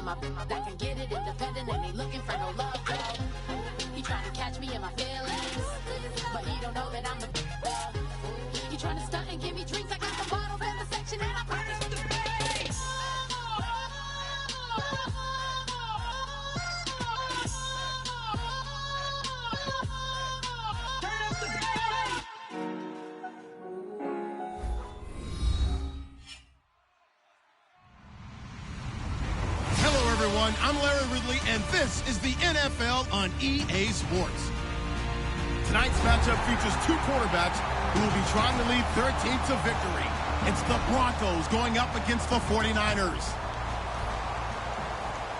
my that can get it independent and ain't looking for no love. He trying to catch me in my feelings, but he don't know that I'm the. He trying to stunt and give me drinks. I got the bottles in the section and I promise with the bass. Turn up the bass. Hello, everyone. I'm Larry Ridley, and this is the NFL on EA Sports. Tonight's matchup features two quarterbacks who will be trying to lead their team to victory. It's the Broncos going up against the 49ers.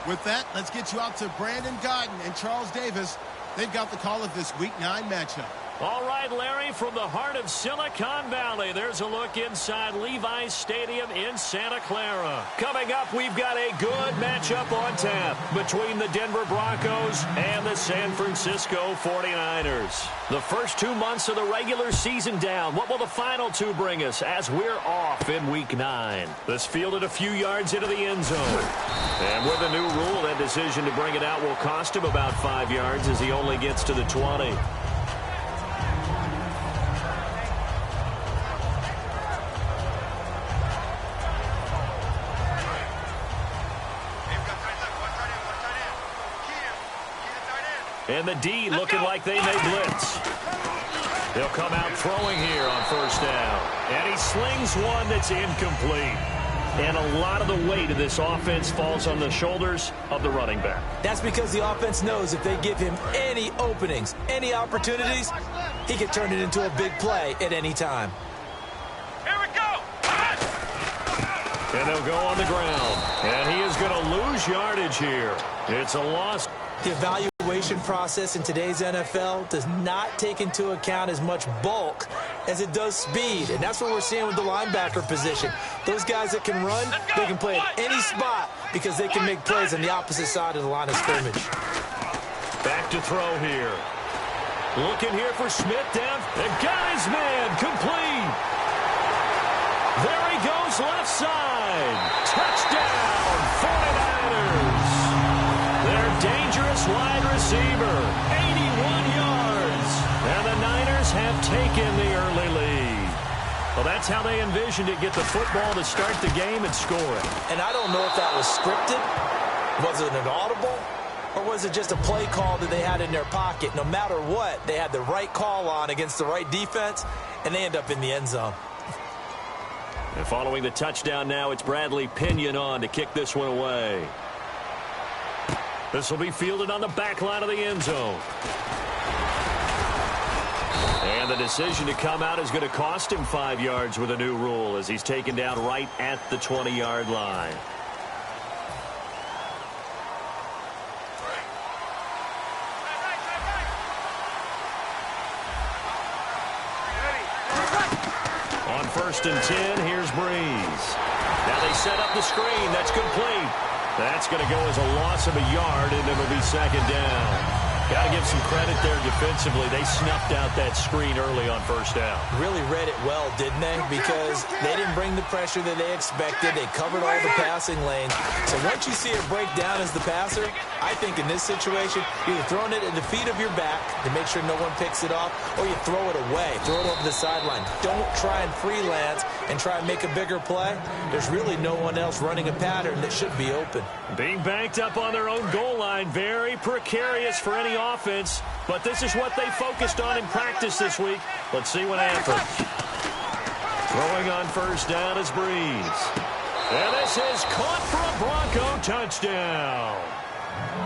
With that, let's get you out to Brandon Godden and Charles Davis. They've got the call of this Week 9 matchup. All right, Larry, from the heart of Silicon Valley, there's a look inside Levi's Stadium in Santa Clara. Coming up, we've got a good matchup on tap between the Denver Broncos and the San Francisco 49ers. The first 2 months of the regular season down. What will the final two bring us as we're off in Week 9? This fielded a few yards into the end zone. And with a new rule, that decision to bring it out will cost him about 5 yards as he only gets to the 20. And the D looking like they may blitz. They'll come out throwing here on first down. And he slings one that's incomplete. And a lot of the weight of this offense falls on the shoulders of the running back. That's because the offense knows if they give him any openings, any opportunities, he can turn it into a big play at any time. Here we go! And they'll go on the ground. And he is going to lose yardage here. It's a loss. The evaluation process in today's NFL does not take into account as much bulk as it does speed. And that's what we're seeing with the linebacker position. Those guys that can run, they can play at any spot because they can make plays on the opposite side of the line of scrimmage. Back to throw here. Looking here for Smith down. And got his man complete. There he goes left side. Touchdown, 49ers. Their dangerous wide receiver, 81 yards. And the Niners have taken the early lead. Well, that's how they envisioned it, get the football to start the game and score it. And I don't know if that was scripted, was it an audible, or was it just a play call that they had in their pocket? No matter what, they had the right call on against the right defense, and they end up in the end zone. And following the touchdown now, it's Bradley Pinion on to kick this one away. This will be fielded on the back line of the end zone. And the decision to come out is going to cost him 5 yards with a new rule as he's taken down right at the 20-yard line. On 1st and 10, here's Breeze. Now they set up the screen. That's complete. That's going to go as a loss of a yard, and it'll be second down. Got to give some credit there defensively. They snuffed out that screen early on first down. Really read it well, didn't they? Because they didn't bring the pressure that they expected. They covered all the passing lanes. So once you see it break down as the passer, I think in this situation, you're either throwing it at the feet of your back to make sure no one picks it off, or you throw it away, throw it over the sideline. Don't try and freelance and try and make a bigger play. There's really no one else running a pattern that should be open. Being banked up on their own goal line, very precarious for any offense, but this is what they focused on in practice this week. Let's see what happens. Throwing on first down is Breeze. And this is caught for a Bronco touchdown.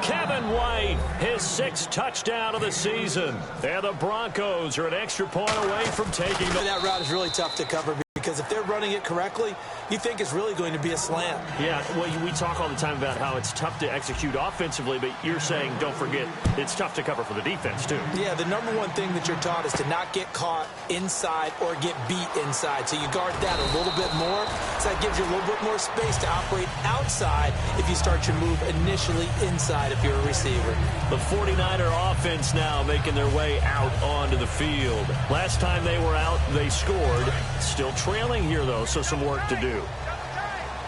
Kevin White, his 6th touchdown of the season. And the Broncos are an extra point away from taking the... That route is really tough to cover because if they're running it correctly, you think it's really going to be a slant. Yeah, well, we talk all the time about how it's tough to execute offensively, but you're saying, don't forget, it's tough to cover for the defense, too. Yeah, the number one thing that you're taught is to not get caught inside or get beat inside. So you guard that a little bit more. So that gives you a little bit more space to operate outside if you start your move initially inside if you're a receiver. The 49er offense now making their way out onto the field. Last time they were out, they scored. Still trailing here, though, so some work to do.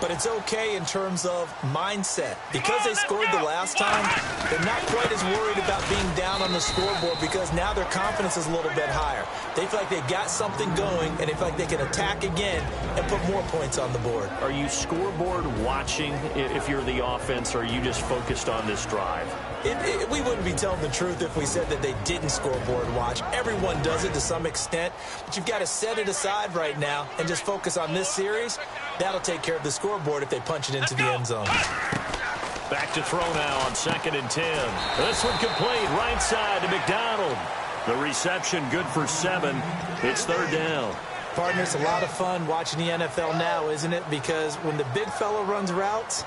but it's okay in terms of mindset. Because they scored the last time, they're not quite as worried about being down on the scoreboard because now their confidence is a little bit higher. They feel like they got something going, and they feel like they can attack again and put more points on the board. Are you scoreboard watching if you're the offense, or are you just focused on this drive? We wouldn't be telling the truth if we said that they didn't scoreboard watch. Everyone does it to some extent, but you've got to set it aside right now and just focus on this series. That'll take care of the scoreboard if they punch it into the end zone. Back to throw now on 2nd and 10. This one complete, right side to McDonald. The reception good for 7. It's 3rd down. Partner, it's a lot of fun watching the NFL now, isn't it? Because when the big fella runs routes,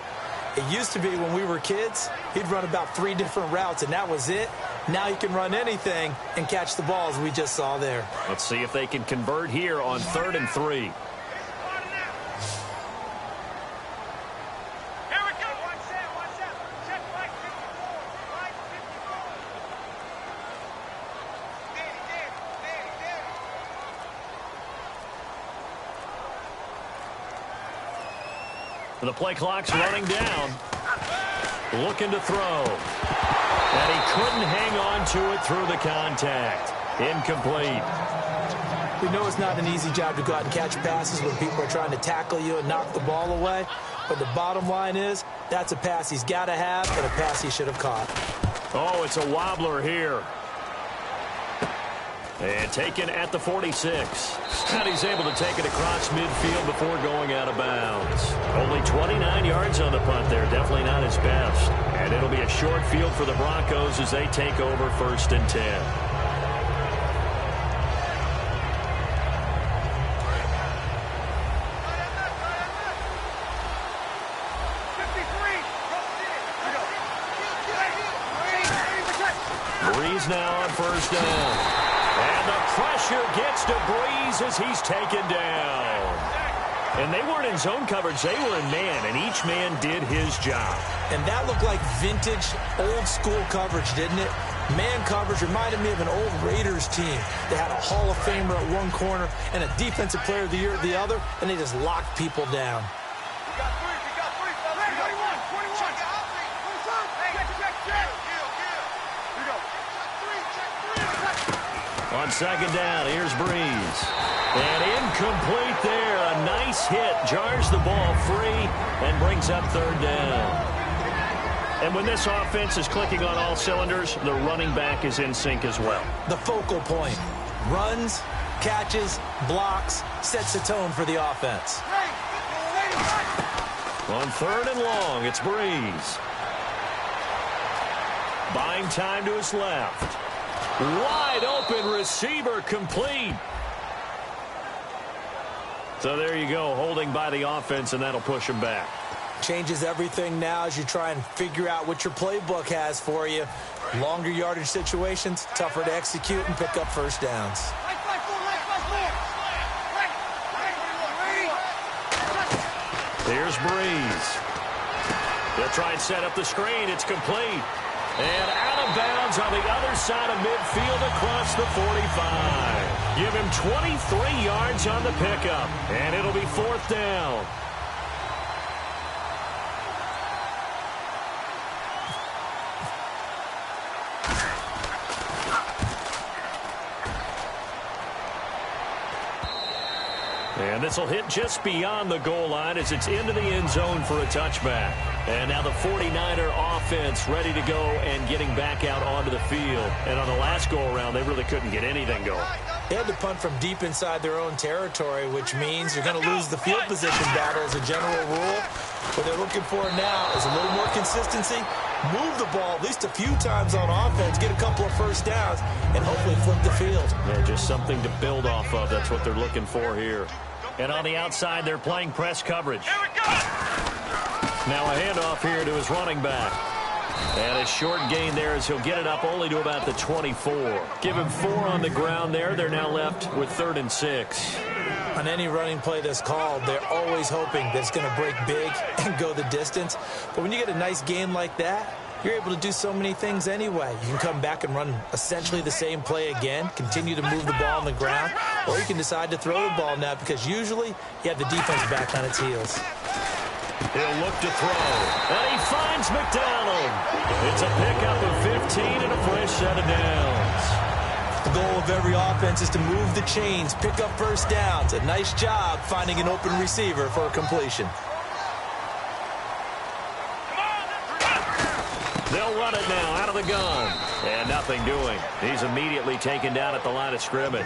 it used to be when we were kids, he'd run about 3 different routes, and that was it. Now he can run anything and catch the balls we just saw there. Let's see if they can convert here on 3rd and 3. The play clock's running down. Looking to throw. And he couldn't hang on to it through the contact. Incomplete. We know it's not an easy job to go out and catch passes when people are trying to tackle you and knock the ball away. But the bottom line is, that's a pass he's got to have and a pass he should have caught. Oh, it's a wobbler here. And taken at the 46. And he's able to take it across midfield before going out of bounds. Only 29 yards on the punt there. Definitely not his best. And it'll be a short field for the Broncos as they take over 1st and 10. Breeze now on 1st down. And the pressure gets to Breeze as he's taken down. And they weren't in zone coverage. They were in man, and each man did his job. And that looked like vintage, old-school coverage, didn't it? Man coverage reminded me of an old Raiders team. They had a Hall of Famer at one corner and a Defensive Player of the Year at the other, and they just locked people down. On 2nd down, here's Breeze. And incomplete there. A nice hit. Jars the ball free and brings up 3rd down. And when this offense is clicking on all cylinders, the running back is in sync as well. The focal point. Runs, catches, blocks, sets the tone for the offense. On 3rd and long, it's Breeze. Buying time to his left. Wide open receiver complete. So there you go, holding by the offense, and that'll push him back. Changes everything now as you try and figure out what your playbook has for you. Longer yardage situations, tougher to execute and pick up 1st downs. Here's Breeze. They'll try and set up the screen. It's complete. And out of bounds on the other side of midfield across the 45. Give him 23 yards on the pickup. And it'll be 4th down. And this will hit just beyond the goal line as it's into the end zone for a touchback. And now the 49er offense ready to go and getting back out onto the field. And on the last go-around, they really couldn't get anything going. They had to punt from deep inside their own territory, which means you're going to lose the field position battle as a general rule. What they're looking for now is a little more consistency, move the ball at least a few times on offense, get a couple of 1st downs, and hopefully flip the field. Yeah, just something to build off of. That's what they're looking for here. And on the outside, they're playing press coverage. Here we go! Now a handoff here to his running back. And a short gain there as he'll get it up only to about the 24. Give him 4 on the ground there. They're now left with 3rd and 6. On any running play that's called, they're always hoping that it's going to break big and go the distance. But when you get a nice game like that, you're able to do so many things anyway. You can come back and run essentially the same play again, continue to move the ball on the ground, or you can decide to throw the ball now because usually you have the defense back on its heels. He'll look to throw, and he finds McDonald. It's a pickup of 15 and a fresh set of downs. The goal of every offense is to move the chains, pick up first downs. A nice job finding an open receiver for a completion. They'll run it now out of the gun. And nothing doing. He's immediately taken down at the line of scrimmage.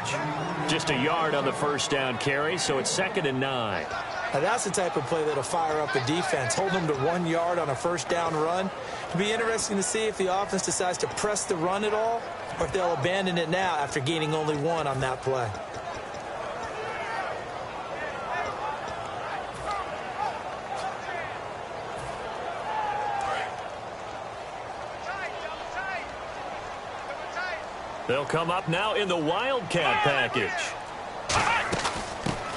Just a yard on the first down carry, so it's 2nd and 9. Now that's the type of play that'll fire up a defense. Hold them to 1 yard on a first down run. It'll be interesting to see if the offense decides to press the run at all, or if they'll abandon it now after gaining only 1 on that play. They'll come up now in the Wildcat package.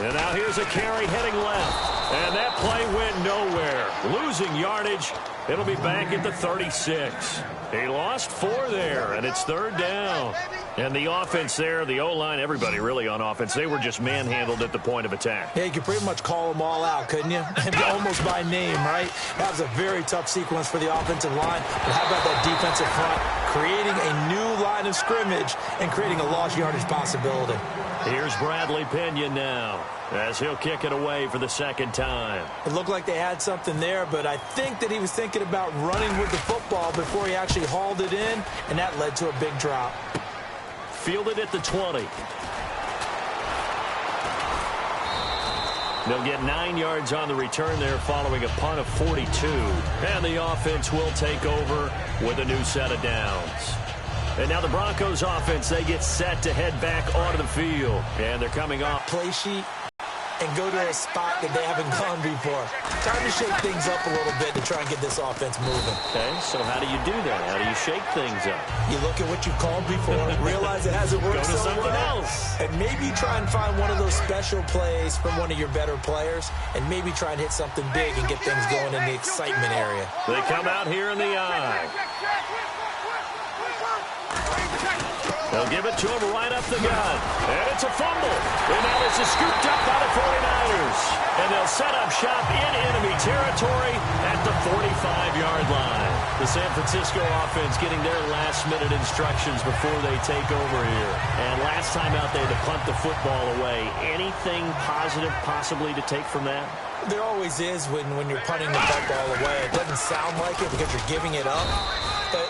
And now here's a carry heading left. And that play went nowhere. Losing yardage. It'll be back at the 36. He lost 4 there, and it's 3rd down. And the offense there, the O-line, everybody really on offense, they were just manhandled at the point of attack. Yeah, you could pretty much call them all out, couldn't you? Almost by name, right? That was a very tough sequence for the offensive line. But how about that defensive front creating a new line of scrimmage and creating a lost yardage possibility? Here's Bradley Pinion now, as he'll kick it away for the 2nd time. It looked like they had something there, but I think that he was thinking about running with the football before he actually hauled it in, and that led to a big drop. Fielded at the 20. They'll get 9 yards on the return there following a punt of 42. And the offense will take over with a new set of downs. And now the Broncos offense, they get set to head back onto the field. And they're coming off play sheet and go to a spot that they haven't gone before. Time to shake things up a little bit to try and get this offense moving. Okay, so how do you do that? How do you shake things up? You look at what you called before, realize it hasn't worked Go to something else. And maybe try and find one of those special plays from one of your better players, and maybe try and hit something big and get things going in the excitement area. They come out here in the eye. They'll give it to him right up the gut. And it's a fumble. And now this is scooped up by the 49ers. And they'll set up shop in enemy territory at the 45-yard line. The San Francisco offense getting their last-minute instructions before they take over here. And last time out they had to punt the football away. Anything positive possibly to take from that? There always is when you're punting the football away. It doesn't sound like it because you're giving it up. But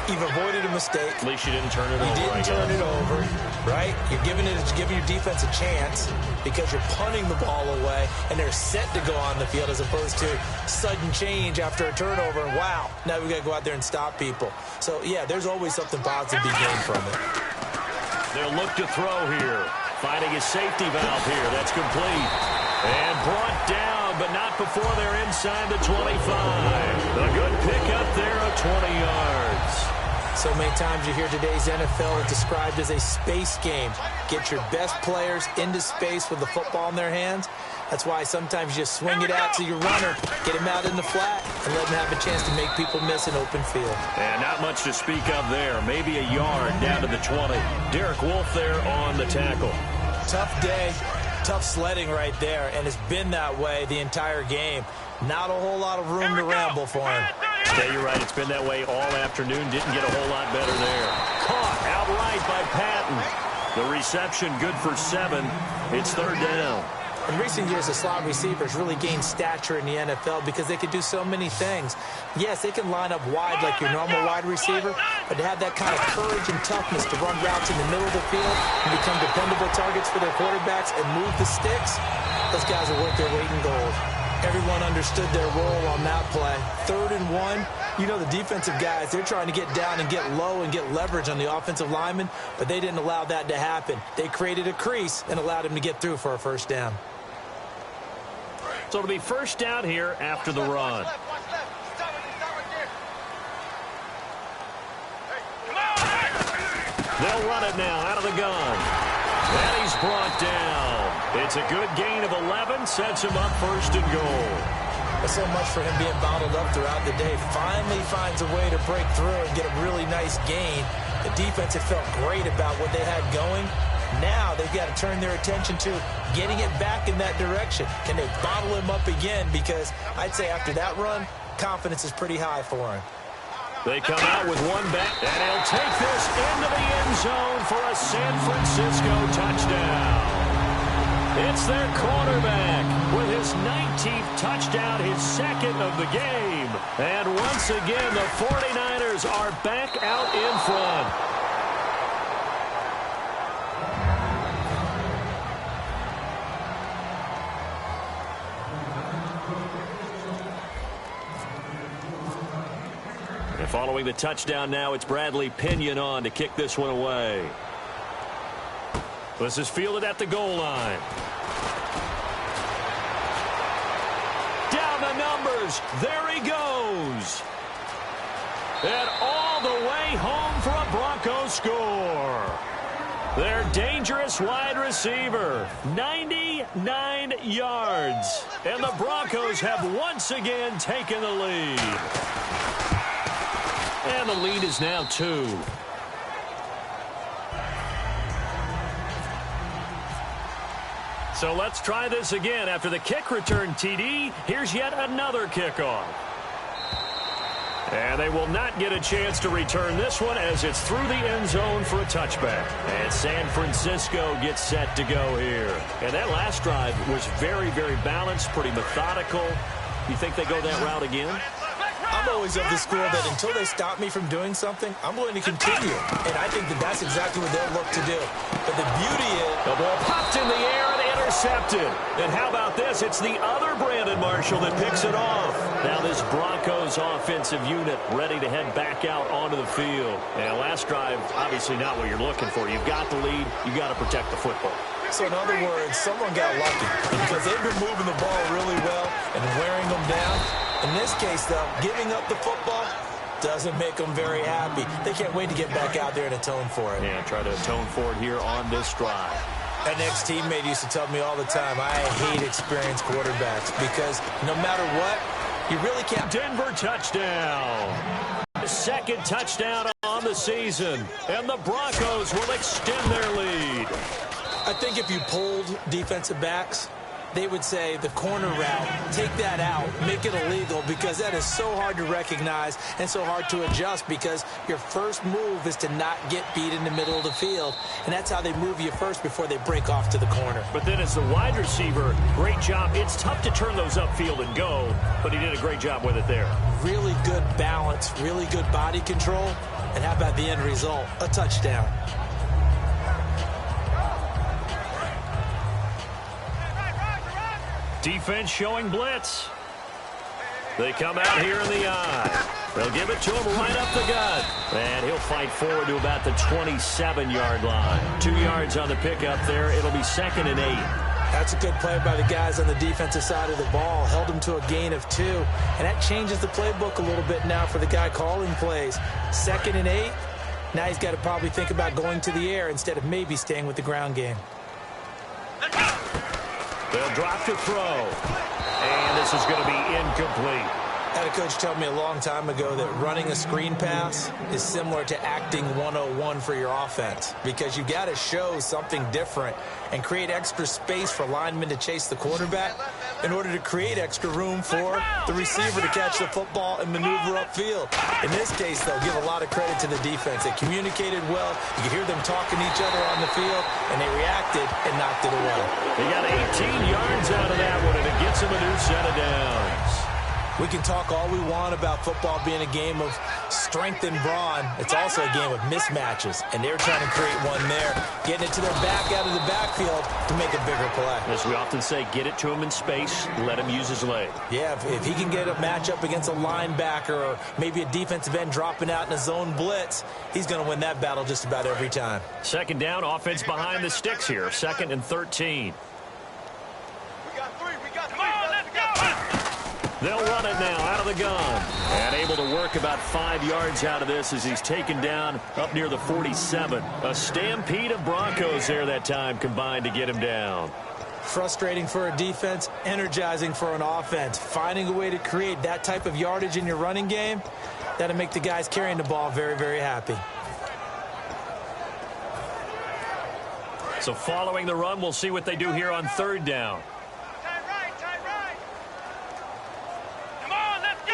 you've avoided a mistake. At least you didn't turn it over. You didn't turn it over, right? You're giving your defense a chance because you're punting the ball away, and they're set to go on the field as opposed to sudden change after a turnover. And wow, now we got to go out there and stop people. So, yeah, there's always something positive to be gained from it. They'll look to throw here. Finding his safety valve here. That's complete. And brought down, but not before they're inside the 25. A good pickup there of 20 yards. So many times you hear today's NFL described as a space game. Get your best players into space with the football in their hands. That's why sometimes you just swing it out to your runner, get him out in the flat, and let him have a chance to make people miss an open field. And not much to speak of there. Maybe a yard down to the 20. Derek Wolfe there on the tackle. Tough day, tough sledding right there, and it's been that way the entire game. Not a whole lot of room to ramble for him. Yeah, you're right. It's been that way all afternoon. Didn't get a whole lot better there. Caught outright by Patton. The reception good for 7. It's 3rd down. In recent years, the slot receivers really gained stature in the NFL because they could do so many things. Yes, they can line up wide like your normal wide receiver, but to have that kind of courage and toughness to run routes in the middle of the field and become dependable targets for their quarterbacks and move the sticks, those guys are worth their weight in gold. Everyone understood their role on that play. 3rd and 1. You know the defensive guys, they're trying to get down and get low and get leverage on the offensive lineman, but they didn't allow that to happen. They created a crease and allowed him to get through for a first down. So it'll be first down here after the run. They'll run it now out of the gun. And he's brought down. It's a good gain of 11. Sets him up 1st and goal. There's so much for him being bottled up throughout the day. Finally finds a way to break through and get a really nice gain. The defense had felt great about what they had going, Now they've got to turn their attention to getting it back in that direction. Can they bottle him up again? Because I'd say after that run, confidence is pretty high for him. They come out with one back, and he'll take this into the end zone for a San Francisco touchdown. It's their quarterback with his 19th touchdown, his second of the game. And once again, the 49ers are back out in front. And following the touchdown now, it's Bradley Pinion on to kick this one away. This is fielded at the goal line. Down the numbers. There he goes. And all the way home for a Broncos score. Their dangerous wide receiver, 99 yards. And the Broncos have once again taken the lead. And the lead is now 2. So let's try this again. After the kick return TD, here's yet another kickoff. And they will not get a chance to return this one as it's through the end zone for a touchback. And San Francisco gets set to go here. And that last drive was very, very balanced, pretty methodical. You think they go that route again? I'm always of the school that until they stop me from doing something, I'm going to continue. And I think that that's exactly what they'll look to do. But the beauty is... The ball popped in the air and intercepted. And how about this? It's the other Brandon Marshall that picks it off. Now this Broncos offensive unit ready to head back out onto the field. And last drive, obviously not what you're looking for. You've got the lead. You've got to protect the football. So in other words, someone got lucky because they've been moving the ball really well and wearing them down. In this case, though, giving up the football doesn't make them very happy. They can't wait to get back out there and atone for it. Yeah, try to atone for it here on this drive. An ex-teammate used to tell me all the time, I hate experienced quarterbacks because no matter what, you really can't. Denver touchdown. Second touchdown on the season. And the Broncos will extend their lead. I think if you polled defensive backs, they would say the corner route, take that out, make it illegal, because that is so hard to recognize and so hard to adjust because your first move is to not get beat in the middle of the field, and that's how they move you first before they break off to the corner. But then as the wide receiver, great job. It's tough to turn those upfield and go, but he did a great job with it there. Really good balance, really good body control, and how about the end result? A touchdown. Defense showing blitz. They come out here in the eye. They'll give it to him right up the gut. And he'll fight forward to about the 27-yard line. 2 yards on the pickup there. It'll be 2nd and 8. That's a good play by the guys on the defensive side of the ball. Held them to a gain of 2. And that changes the playbook a little bit now for the guy calling plays. 2nd and 8. Now he's got to probably think about going to the air instead of maybe staying with the ground game. They'll drop to throw. And this is going to be incomplete. I had a coach tell me a long time ago that running a screen pass is similar to acting 101 for your offense because you've got to show something different and create extra space for linemen to chase the quarterback in order to create extra room for the receiver to catch the football and maneuver upfield. In this case, though, give a lot of credit to the defense. They communicated well. You could hear them talking to each other on the field, and they reacted and knocked it away. They got 18 yards out of that one, and it gets them a new set of downs. We can talk all we want about football being a game of strength and brawn. It's also a game of mismatches, and they're trying to create one there, getting it to their back out of the backfield to make a bigger play. As we often say, get it to him in space, let him use his leg. Yeah, if he can get a matchup against a linebacker or maybe a defensive end dropping out in a zone blitz, he's going to win that battle just about every time. 2nd down, offense behind the sticks here, 2nd and 13. They'll run it now out of the gun. And able to work about 5 yards out of this as he's taken down up near the 47. A stampede of Broncos there that time combined to get him down. Frustrating for a defense, energizing for an offense. Finding a way to create that type of yardage in your running game, that'll make the guys carrying the ball very, very happy. So following the run, we'll see what they do here on third down. Tight right, tight right. Come on, let's go.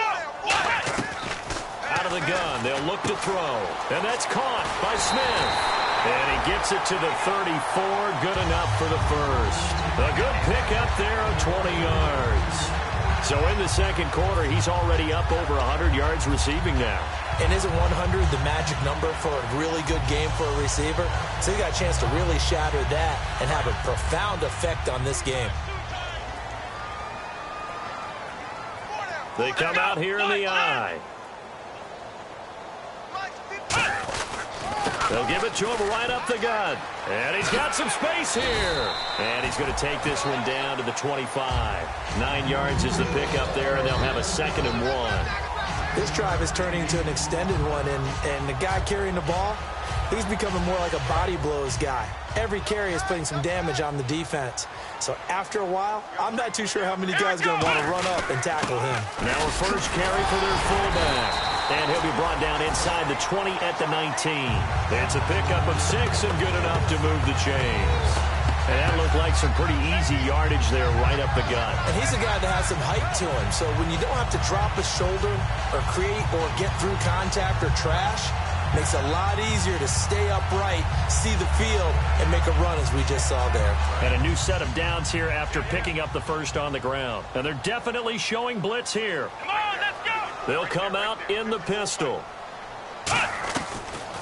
Out of the gun, they'll look to throw. And that's caught by Smith. And he gets it to the 34. Good enough for the first. A good pickup there of 20 yards. So in the second quarter, he's already up over 100 yards receiving now. And isn't 100 the magic number for a really good game for a receiver? So you got a chance to really shatter that and have a profound effect on this game. They come out here in the eye. They'll give it to him right up the gut. And he's got some space here. And he's going to take this one down to the 25. 9 yards is the pickup there, and they'll have a 2nd and 1. This drive is turning into an extended one, and the guy carrying the ball, he's becoming more like a body blows guy. Every carry is putting some damage on the defense. So after a while, I'm not too sure how many guys are going to want to run up and tackle him. Now a first carry for their fullback. And he'll be brought down inside the 20 at the 19. It's a pickup of 6 and good enough to move the chains. And that looked like some pretty easy yardage there right up the gut. And he's a guy that has some height to him. So when you don't have to drop a shoulder or create or get through contact or trash, makes it a lot easier to stay upright, see the field, and make a run as we just saw there. And a new set of downs here after picking up the first on the ground. And they're definitely showing blitz here. Come on, let's go. They'll come out in the pistol.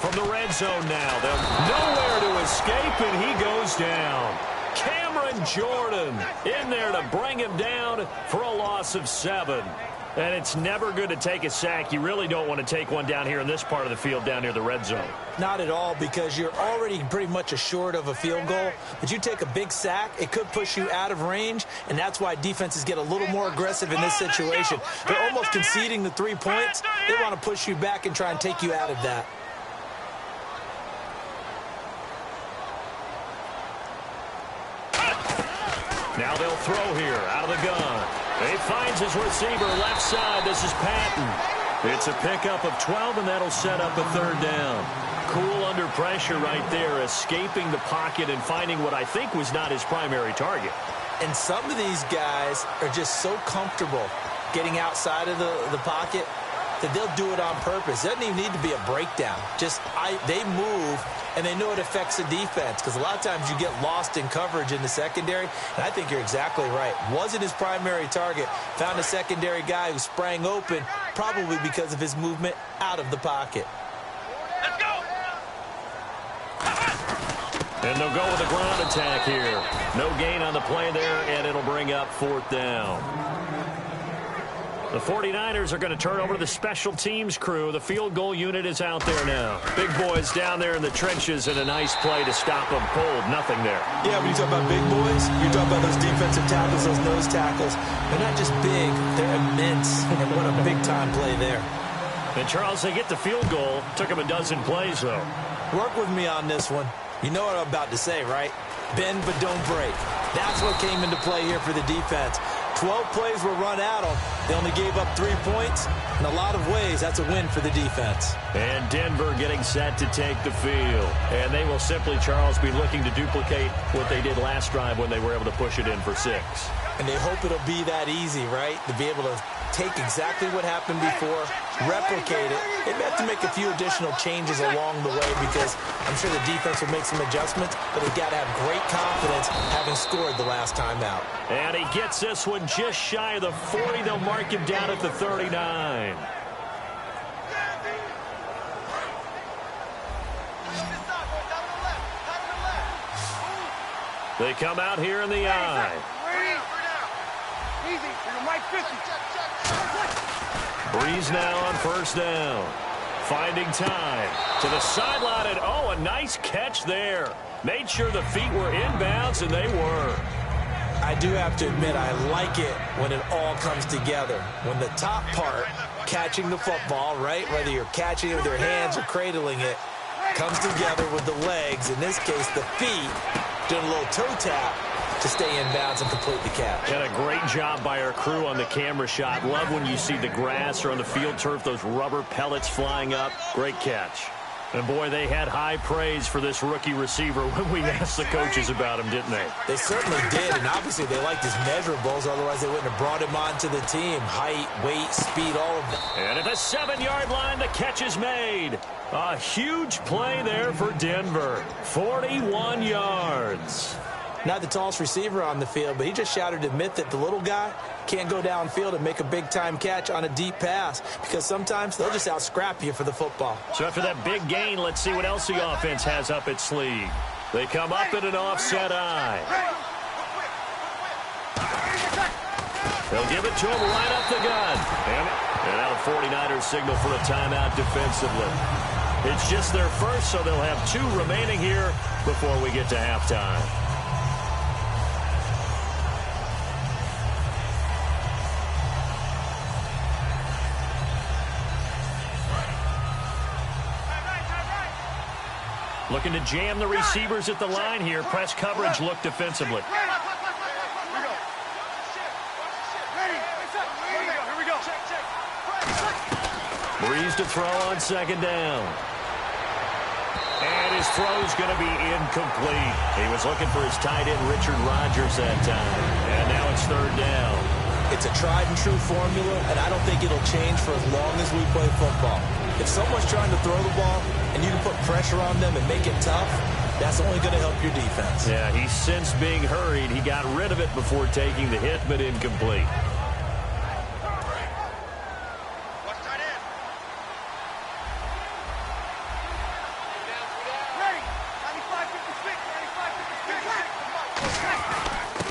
From the red zone now. They'll nowhere to escape, and he goes down. Cameron Jordan in there to bring him down for a loss of 7. And it's never good to take a sack. You really don't want to take one down here in this part of the field down near the red zone. Not at all, because you're already pretty much assured of a field goal. But you take a big sack, it could push you out of range, and that's why defenses get a little more aggressive in this situation. They're almost conceding the 3 points. They want to push you back and try and take you out of that. Now they'll throw here out of the gun. He finds his receiver left side. This is Patton. It's a pickup of 12, and that'll set up a 3rd down. Cool under pressure right there, escaping the pocket and finding what I think was not his primary target. And some of these guys are just so comfortable getting outside of the pocket that they'll do it on purpose. It doesn't even need to be a breakdown. They move, and they know it affects the defense, because a lot of times you get lost in coverage in the secondary, and I think you're exactly right. Wasn't his primary target. Found a secondary guy who sprang open, probably because of his movement out of the pocket. Let's go. And they'll go with a ground attack here. No gain on the play there, and it'll bring up 4th down. The 49ers are going to turn over to the special teams crew. The field goal unit is out there now. Big boys down there in the trenches, and a nice play to stop them cold. Nothing there. Yeah, when you talk about big boys, you're talking about those defensive tackles, those nose tackles. They're not just big, they're immense. And what a big-time play there. And, Charles, they get the field goal. Took them a dozen plays, though. Work with me on this one. You know what I'm about to say, right? Bend but don't break. That's what came into play here for the defense. 12 plays were run at them. They only gave up 3 points. In a lot of ways, that's a win for the defense. And Denver getting set to take the field. And they will simply, Charles, be looking to duplicate what they did last drive when they were able to push it in for 6. And they hope it'll be that easy, right? To be able to take exactly what happened before, replicate it. They have to make a few additional changes along the way, because I'm sure the defense will make some adjustments, but they've got to have great confidence having scored the last time out. And he gets this one just shy of the 40. They'll mark him down at the 39. They come out here in the eye. Easy. Mike 50. Breeze now on 1st down. Finding time to the sideline, and a nice catch there. Made sure the feet were inbounds, and they were. I do have to admit, I like it when it all comes together. When the top part, catching the football, right, whether you're catching it with your hands or cradling it, comes together with the legs, in this case the feet, doing a little toe tap to stay in bounds and complete the catch. And a great job by our crew on the camera shot. Love when you see the grass or on the field turf, those rubber pellets flying up. Great catch. And, boy, they had high praise for this rookie receiver when we asked the coaches about him, didn't they? They certainly did, and obviously they liked his measurables. Otherwise, they wouldn't have brought him onto the team. Height, weight, speed, all of that. And at the 7-yard line, the catch is made. A huge play there for Denver. 41 yards. Not the tallest receiver on the field, but he just shouted to admit that the little guy can't go downfield and make a big-time catch on a deep pass because sometimes they'll just out-scrap you for the football. So after that big gain, let's see what else the offense has up its sleeve. They come up in an offset eye. They'll give it to him right up the gun. And now the 49ers signal for a timeout defensively. It's just their first, so they'll have 2 remaining here before we get to halftime. Looking to jam the receivers at the line here. Press coverage look defensively. Breeze to throw on 2nd down. And his throw's going to be incomplete. He was looking for his tight end, Richard Rodgers, that time. And now it's 3rd down. It's a tried-and-true formula, and I don't think it'll change for as long as we play football. If someone's trying to throw the ball and you can put pressure on them and make it tough, that's only going to help your defense. Yeah, he sensed being hurried. He got rid of it before taking the hit, but incomplete.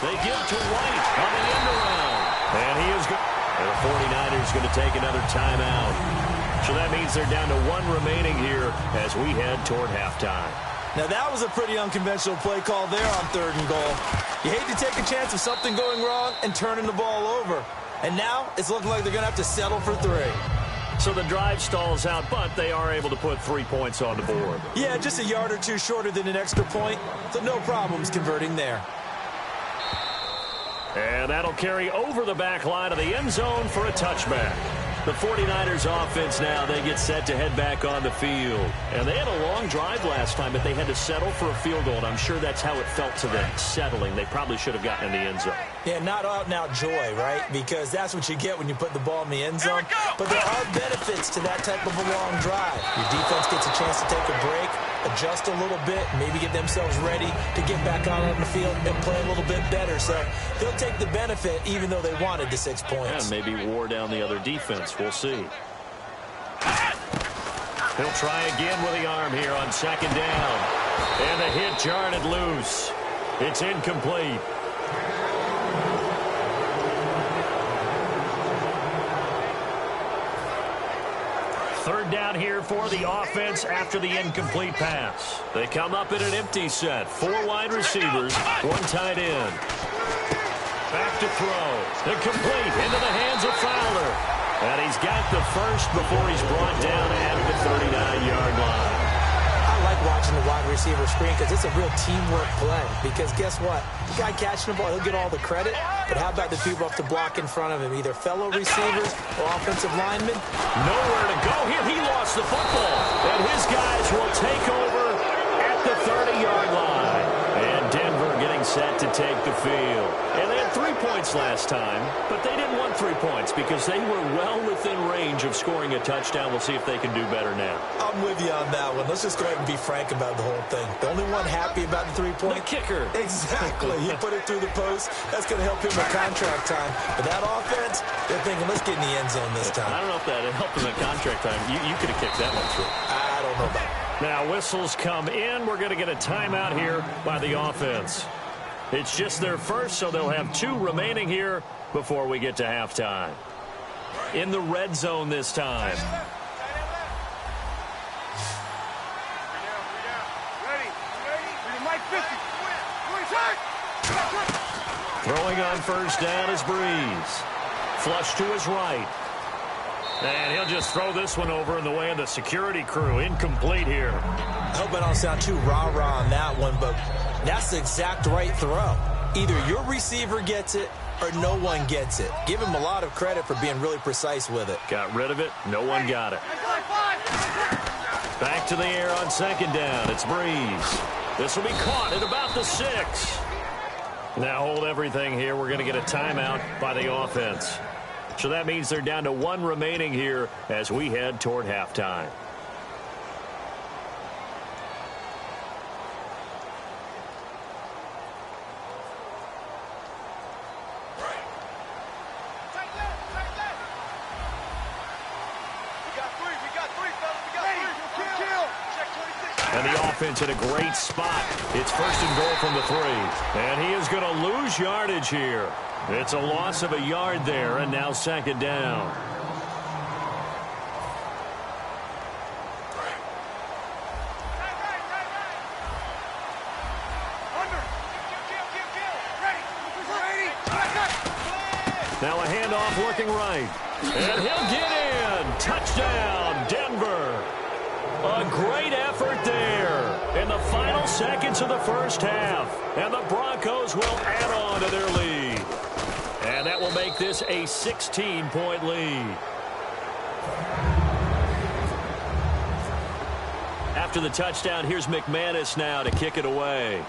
They give to White on the end around. And he is good. And the 49ers going to take another timeout. So that means they're down to 1 remaining here as we head toward halftime. Now that was a pretty unconventional play call there on 3rd and goal. You hate to take a chance of something going wrong and turning the ball over. And now it's looking like they're going to have to settle for 3. So the drive stalls out, but they are able to put 3 points on the board. Yeah, just a yard or 2 shorter than an extra point, so no problems converting there. And that'll carry over the back line of the end zone for a touchback. The 49ers offense now, they get set to head back on the field. And they had a long drive last time, but they had to settle for a field goal, and I'm sure that's how it felt to them, settling. They probably should have gotten in the end zone. Yeah, not out-and-out joy, right? Because that's what you get when you put the ball in the end zone. But there are benefits to that type of a long drive. Your defense gets a chance to take a break, adjust a little bit, maybe get themselves ready to get back out on the field and play a little bit better. So they'll take the benefit even though they wanted the 6 points. And maybe wore down the other defense. We'll see. He'll try again with the arm here on 2nd down. And the hit jarred it loose. It's incomplete. Third down here for the offense after the incomplete pass. They come up in an empty set. 4 wide receivers, 1 tight end. Back to throw. Incomplete into the hands of Fowler. And he's got the first before he's brought down at the 39-yard line. I like watching the wide receiver screen because it's a real teamwork play. Because guess what? The guy catching the ball, he'll get all the credit. But how about the people up to block in front of him? Either fellow receivers or offensive linemen. Nowhere to go here. He lost the football. And his guys will take over at the 30-yard line. And Denver getting set to take the field. And they had 3 points last time, but they didn't want 3 points because they were well within range of scoring a touchdown. We'll see if they can do better now. I'm with you on that one. Let's just go ahead and be frank about the whole thing. The only one happy about the 3-point. The kicker. Exactly. He put it through the post. That's going to help him with contract time. But that offense, they're thinking, let's get in the end zone this time. I don't know if that helped him at contract time. You could have kicked that one through. I don't know about it. Now whistles come in. We're going to get a timeout here by the offense. It's just their first, so they'll have 2 remaining here before we get to halftime. In the red zone this time. Throwing on first down is Breeze. Flush to his right. And he'll just throw this one over in the way of the security crew. Incomplete here. I hope I don't sound too rah-rah on that one, but that's the exact right throw. Either your receiver gets it or no one gets it. Give him a lot of credit for being really precise with it. Got rid of it. No one got it. Back to the air on second down. It's Breeze. This will be caught at about the 6. Now hold everything here. We're going to get a timeout by the offense. So that means they're down to 1 remaining here as we head toward halftime. And the offense in a great spot. It's first and goal from the 3. And he is going to lose yardage here. It's a loss of a yard there, and now second down. Now a handoff working right. And he'll get in. Touchdown, Denver. A great effort there in the final seconds of the first half. And the Broncos will add on to their lead. And that will make this a 16-point lead. After the touchdown, here's McManus now to kick it away.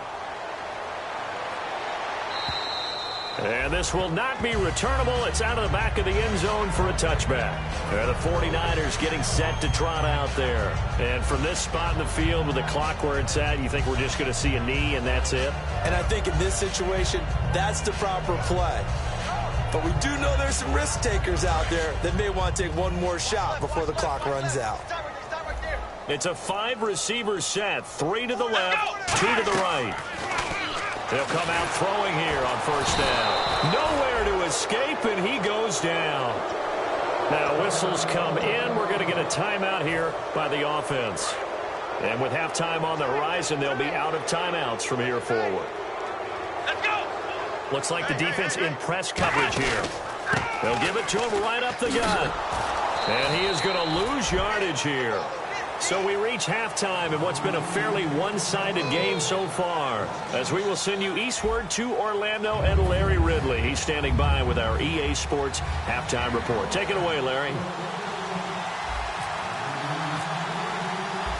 And this will not be returnable. It's out of the back of the end zone for a touchback. The 49ers getting set to trot out there. And from this spot in the field with the clock where it's at, you think we're just going to see a knee and that's it? And I think in this situation, that's the proper play. But we do know there's some risk takers out there that may want to take one more shot before the clock runs out. It's a 5-receiver set. 3 to the left, 2 to the right. They'll come out throwing here on first down. Nowhere to escape, and he goes down. Now whistles come in. We're going to get a timeout here by the offense. And with halftime on the horizon, they'll be out of timeouts from here forward. Let's go. Looks like the defense in press coverage here. They'll give it to him right up the gut. And he is going to lose yardage here. So we reach halftime in what's been a fairly one-sided game so far, as we will send you eastward to Orlando and Larry Ridley. He's standing by with our EA Sports halftime report. Take it away, Larry.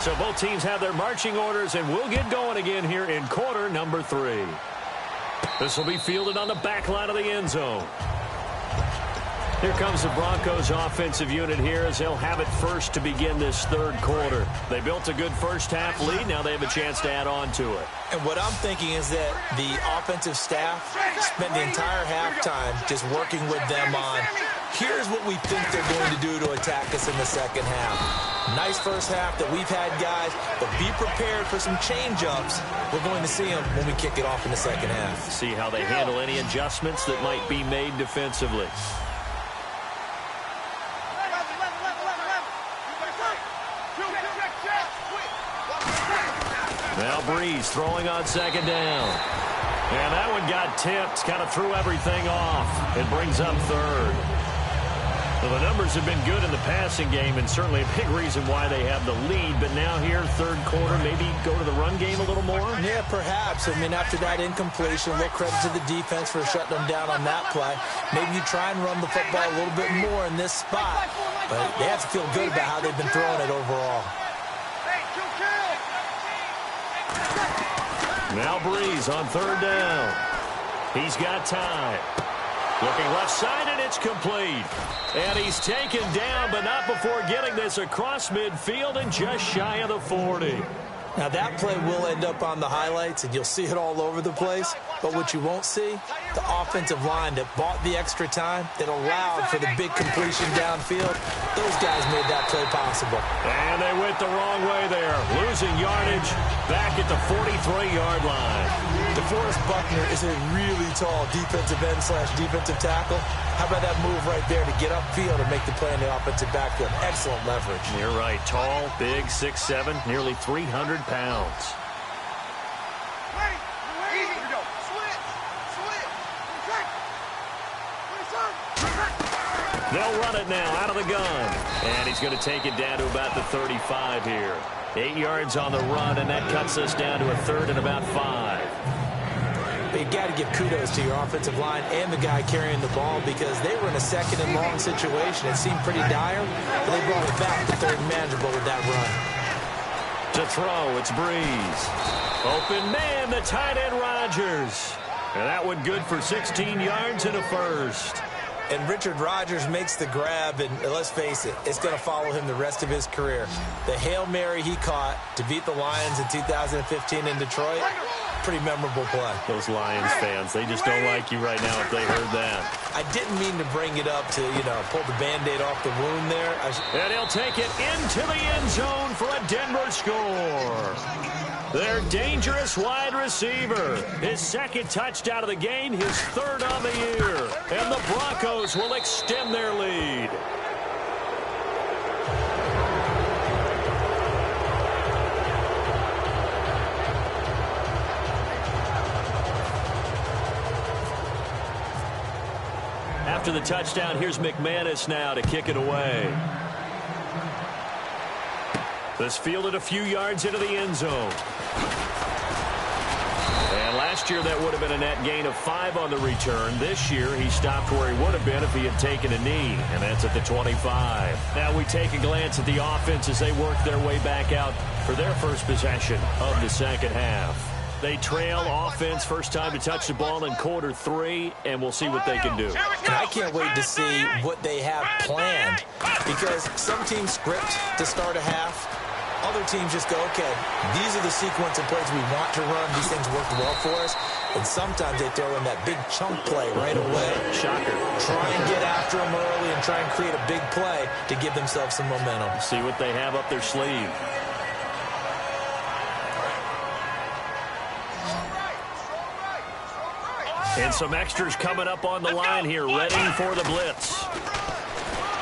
So both teams have their marching orders, and we'll get going again here in quarter number 3. This will be fielded on the back line of the end zone. Here comes the Broncos offensive unit here as they'll have it first to begin this third quarter. They built a good first half lead. Now they have a chance to add on to it. And what I'm thinking is that the offensive staff spent the entire halftime just working with them on, here's what we think they're going to do to attack us in the second half. Nice first half that we've had, guys, but be prepared for some change-ups. We're going to see them when we kick it off in the second half. See how they handle any adjustments that might be made defensively. Now Breeze throwing on second down. And that one got tipped, kind of threw everything off. It brings up third. Well, the numbers have been good in the passing game, and certainly a big reason why they have the lead. But now here, third quarter, maybe go to the run game a little more? Yeah, perhaps. I mean, after that incompletion, a little credit to the defense for shutting them down on that play. Maybe you try and run the football a little bit more in this spot. But they have to feel good about how they've been throwing it overall. Now Breeze on third down. He's got time. Looking left side, and it's complete. And he's taken down, but not before getting this across midfield and just shy of the 40. Now, that play will end up on the highlights, and you'll see it all over the place. But what you won't see, the offensive line that bought the extra time, that allowed for the big completion downfield, those guys made that play possible. And they went the wrong way there, losing yardage back at the 43-yard line. DeForest Buckner is a really tall defensive end / defensive tackle. How about that move right there to get upfield and make the play in the offensive backfield? Excellent leverage. You're right. Tall, big, 6'7", nearly 300 pounds. They'll run it now out of the gun. And he's going to take it down to about the 35 here. 8 yards on the run, and that cuts us down to a third and about 5. But you got to give kudos to your offensive line and the guy carrying the ball, because they were in a second and long situation. It seemed pretty dire, but they brought it back to third and manageable with that run. To throw, it's Breeze. Open man, the tight end Rodgers. And that one good for 16 yards and a first. And Richard Rodgers makes the grab, and let's face it, it's going to follow him the rest of his career. The Hail Mary he caught to beat the Lions in 2015 in Detroit, pretty memorable play. Those Lions fans, they just don't like you right now if they heard that. I didn't mean to bring it up to, pull the Band-Aid off the wound there. And he'll take it into the end zone for a Denver score. Their dangerous wide receiver. His second touchdown of the game, his third on the year. And the Broncos will extend their lead. After the touchdown, here's McManus now to kick it away. This fielded a few yards into the end zone. And last year that would have been a net gain of 5 on the return. This year he stopped where he would have been if he had taken a knee, and that's at the 25. Now we take a glance at the offense as they work their way back out for their first possession of the second half. They trail offense, first time to touch the ball in Q3, and we'll see what they can do. And I can't wait to see what they have planned, because some teams script to start a half. Other teams just go, okay, these are the sequence of plays we want to run. These things work well for us. And sometimes they throw in that big chunk play right away. Shocker. Try and get after them early and try and create a big play to give themselves some momentum. See what they have up their sleeve. And some extras coming up on the line here, ready for the blitz.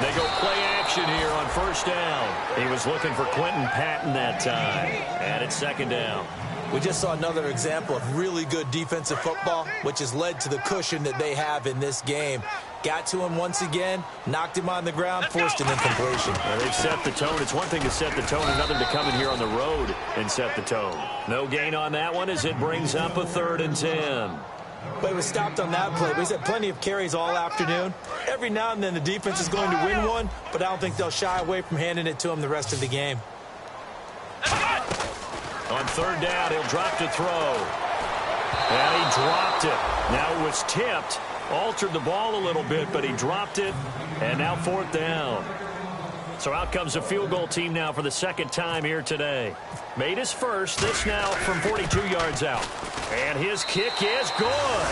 They go play action here on first down. He was looking for Quentin Patton that time. And it's second down. We just saw another example of really good defensive football, which has led to the cushion that they have in this game. Got to him once again, knocked him on the ground, forced an incompletion. Well, they've set the tone. It's one thing to set the tone, another to come in here on the road and set the tone. No gain on that one as it brings up a 3rd and 10. But he was stopped on that play. He's had plenty of carries all afternoon. Every now and then the defense is going to win one, but I don't think they'll shy away from handing it to him the rest of the game. On 3rd down, he'll drop to throw. And he dropped it. Now it was tipped. Altered the ball a little bit, but he dropped it. And now 4th down. So out comes a field goal team now for the second time here today. Made his first. This now from 42 yards out. And his kick is good.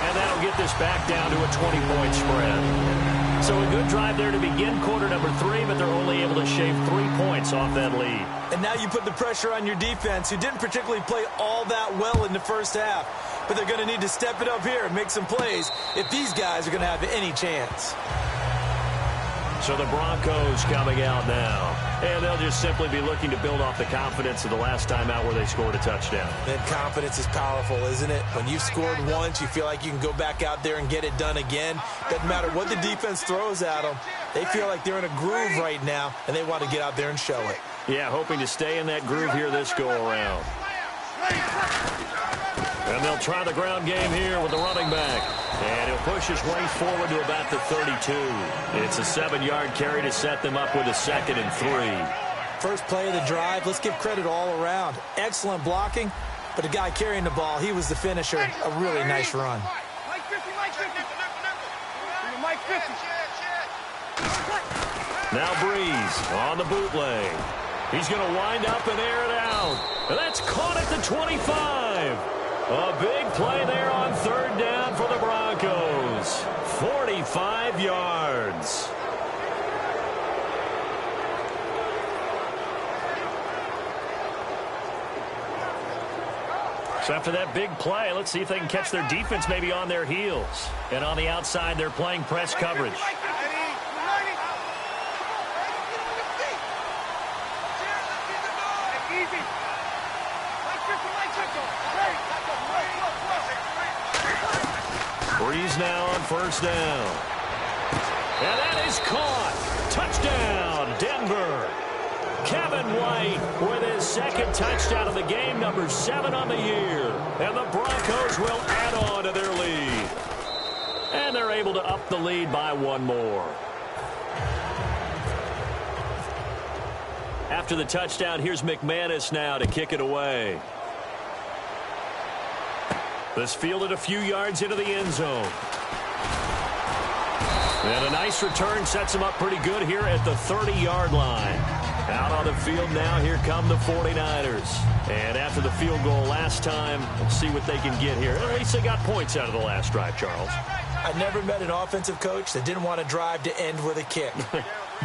And that'll get this back down to a 20-point spread. So a good drive there to begin quarter number 3, but they're only able to shave 3 points off that lead. And now you put the pressure on your defense, who didn't particularly play all that well in the first half. But they're going to need to step it up here and make some plays if these guys are going to have any chance. So the Broncos coming out now. And they'll just simply be looking to build off the confidence of the last time out where they scored a touchdown. And confidence is powerful, isn't it? When you've scored once, you feel like you can go back out there and get it done again. Doesn't matter what the defense throws at them. They feel like they're in a groove right now, and they want to get out there and show it. Yeah, hoping to stay in that groove here this go-around. And they'll try the ground game here with the running back. And he'll push his way forward to about the 32. It's a 7-yard carry to set them up with a 2nd and 3. First play of the drive, let's give credit all around. Excellent blocking, but the guy carrying the ball, he was the finisher. A really nice run. Now Breeze on the bootleg. He's going to wind up and air it out. And that's caught at the 25. A big play there on 3rd down for the Broncos. 45 yards. So after that big play, let's see if they can catch their defense maybe on their heels. And on the outside, they're playing press coverage. Breeze now on 1st down. And that is caught. Touchdown, Denver. Kevin White with his 2nd touchdown of the game, number 7 on the year. And the Broncos will add on to their lead. And they're able to up the lead by 1 more. After the touchdown, here's McManus now to kick it away. This fielded a few yards into the end zone. And a nice return sets him up pretty good here at the 30-yard line. Out on the field now, here come the 49ers. And after the field goal last time, let's see what they can get here. At least they got points out of the last drive, Charles. I never met an offensive coach that didn't want to drive to end with a kick.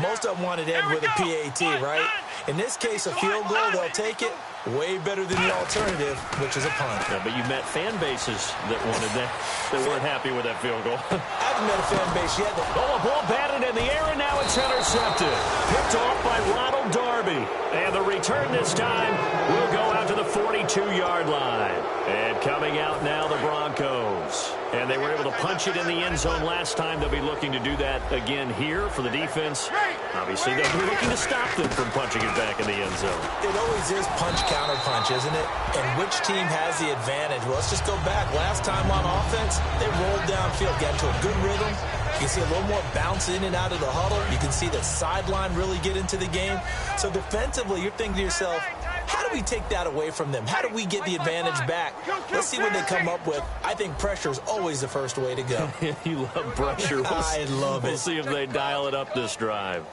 Most of them wanted to end with a PAT, right? In this case, a field goal, they'll take it. Way better than the alternative, which is a punt. Yeah, but you met fan bases that wanted that, that weren't happy with that field goal. I haven't met a fan base yet. Oh, a ball batted in the air, and now it's intercepted. Picked off by Ronald Darby. And the return this time will go out to the 42-yard line. And coming out now, the Broncos. And they were able to punch it in the end zone last time. They'll be looking to do that again here for the defense. Obviously, they'll be looking to stop them from punching it back in the end zone. It always is punch-counter-punch, isn't it? And which team has the advantage? Well, let's just go back. Last time on offense, they rolled downfield, got to a good rhythm. You can see a little more bounce in and out of the huddle. You can see the sideline really get into the game. So defensively, you're thinking to yourself, how do we take that away from them? How do we get the advantage back? Let's see what they come up with. I think pressure is always the first way to go. You love pressure. I love it. We'll see if they dial it up this drive.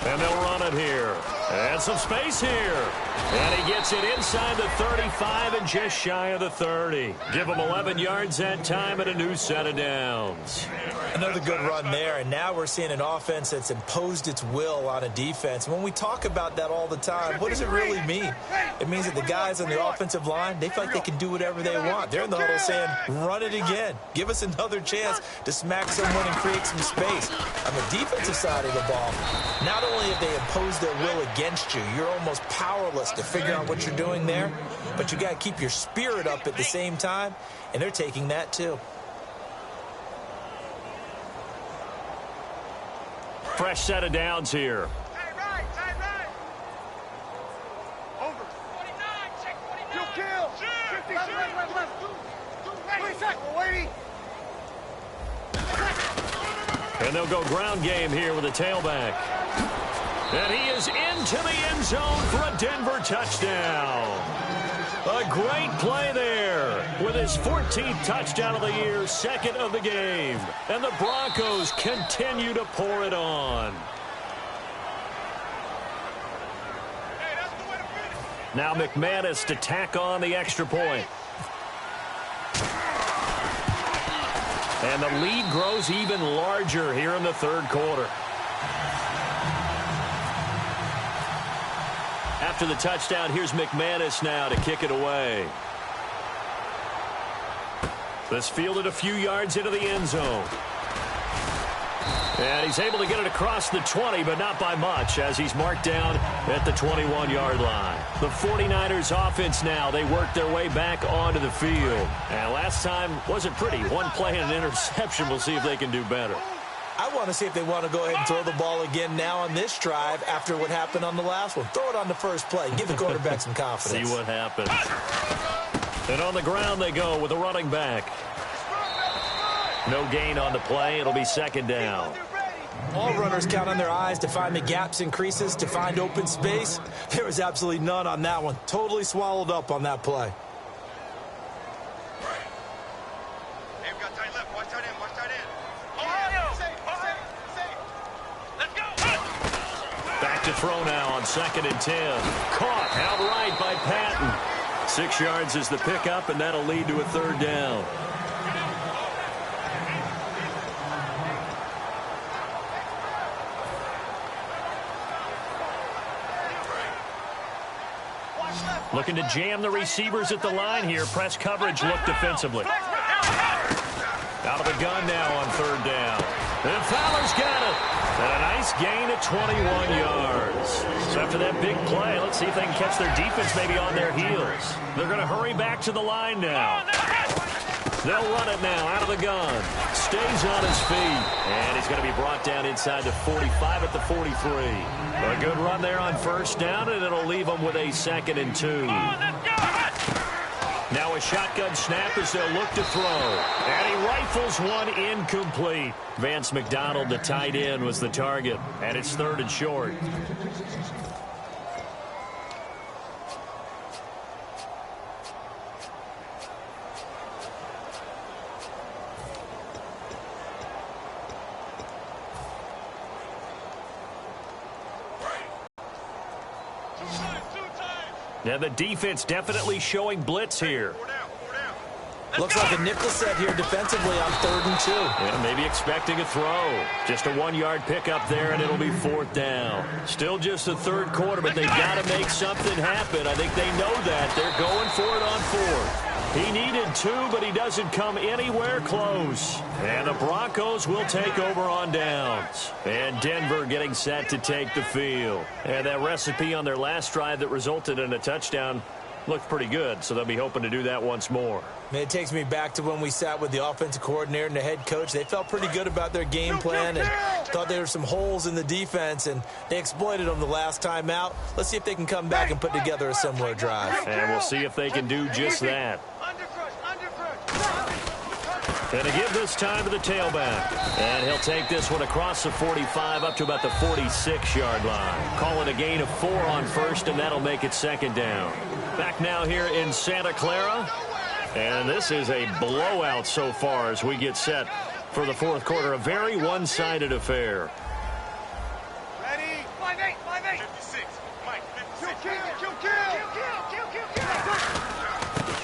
And they'll run it here. And some space here. And he gets it inside the 35 and just shy of the 30. Give him 11 yards that time and a new set of downs. Another good run there, and now we're seeing an offense that's imposed its will on a defense. When we talk about that all the time, what does it really mean? It means that the guys on the offensive line, they feel like they can do whatever they want. They're in the huddle saying, run it again. Give us another chance to smack someone and create some space. On the defensive side of the ball, not only have they imposed their will against you, you're almost powerless to figure out what you're doing there, but you got to keep your spirit up at the same time, and they're taking that too. Fresh set of downs here. Tight right. Over. 49, check 49. You kill. 50, left. And they'll go ground game here with a tailback. And he is into the end zone for a Denver touchdown. A great play there with his 14th touchdown of the year, second of the game. And the Broncos continue to pour it on. Now McManus to tack on the extra point. And the lead grows even larger here in the third quarter. After the touchdown, here's McManus now to kick it away. This fielded a few yards into the end zone. And he's able to get it across the 20, but not by much, as he's marked down at the 21-yard line. The 49ers offense now, they work their way back onto the field. And last time wasn't pretty. One play and an interception. We'll see if they can do better. I want to see if they want to go ahead and throw the ball again now on this drive after what happened on the last one. Throw it on the first play. Give the quarterback some confidence. See what happens. And on the ground they go with a running back. No gain on the play. It'll be second down. All runners count on their eyes to find the gaps and creases, to find open space. There was absolutely none on that one. Totally swallowed up on that play. Back to throw now on 2nd and 10. Caught outright by Patton. 6 yards is the pickup, and that'll lead to a third down. Looking to jam the receivers at the line here. Press coverage look defensively. Out of the gun now on third down. And Fowler's got it. And a nice gain at 21 yards. So after that big play, let's see if they can catch their defense maybe on their heels. They're going to hurry back to the line now. They'll run it now out of the gun. Stays on his feet. And he's going to be brought down inside the 45 at the 43. A good run there on first down, and it'll leave them with a 2nd and 2. Now a shotgun snap as they'll look to throw. And he rifles one incomplete. Vance McDonald, the tight end, was the target. And it's 3rd and short. Now the defense definitely showing blitz here. Looks like a nickel set here defensively on 3rd and 2. Yeah, maybe expecting a throw. Just a 1-yard pickup there, and it'll be 4th down. Still just the 3rd quarter, but they've got to make something happen. I think they know that. They're going for it on 4th. He needed 2, but he doesn't come anywhere close. And the Broncos will take over on downs. And Denver getting set to take the field. And that recipe on their last drive that resulted in a touchdown looked pretty good, so they'll be hoping to do that once more. It takes me back to when we sat with the offensive coordinator and the head coach. They felt pretty good about their game plan and thought there were some holes in the defense, and they exploited them the last time out. Let's see if they can come back and put together a similar drive. And we'll see if they can do just that. And to give this time to the tailback. And he'll take this one across the 45 up to about the 46-yard line. Call it a gain of 4 on 1st, and that'll make it 2nd down. Back now here in Santa Clara. And this is a blowout so far as we get set for the 4th quarter. A very one-sided affair. Ready? 5-8, 5-8. 56. Mike, 56.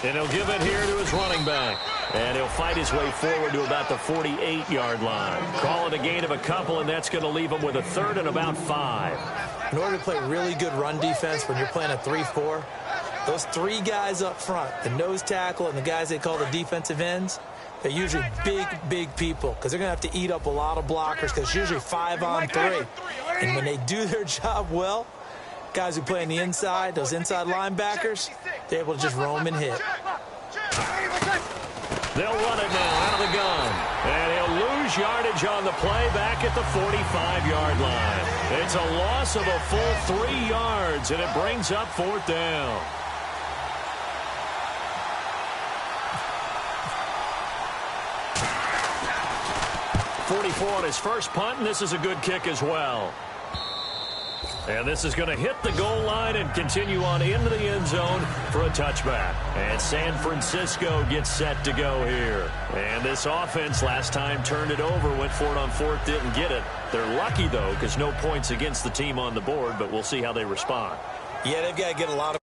And he'll give it here to his running back. And he'll fight his way forward to about the 48-yard line. Call it a gain of a couple, and that's going to leave him with a 3rd and about 5. In order to play really good run defense when you're playing a 3-4, those 3 guys up front, the nose tackle and the guys they call the defensive ends, they're usually big people because they're going to have to eat up a lot of blockers because it's usually 5 on 3. And when they do their job well, guys who play on the inside, those inside linebackers, they're able to just roam and hit. They'll run it now out of the gun. And he'll lose yardage on the play back at the 45-yard line. It's a loss of a full 3 yards, and it brings up 4th down. .44 on his first punt, and this is a good kick as well. And this is going to hit the goal line and continue on into the end zone for a touchback. And San Francisco gets set to go here. And this offense last time turned it over, went for it on 4th, didn't get it. They're lucky, though, because no points against the team on the board, but we'll see how they respond. Yeah, they've got to get a lot of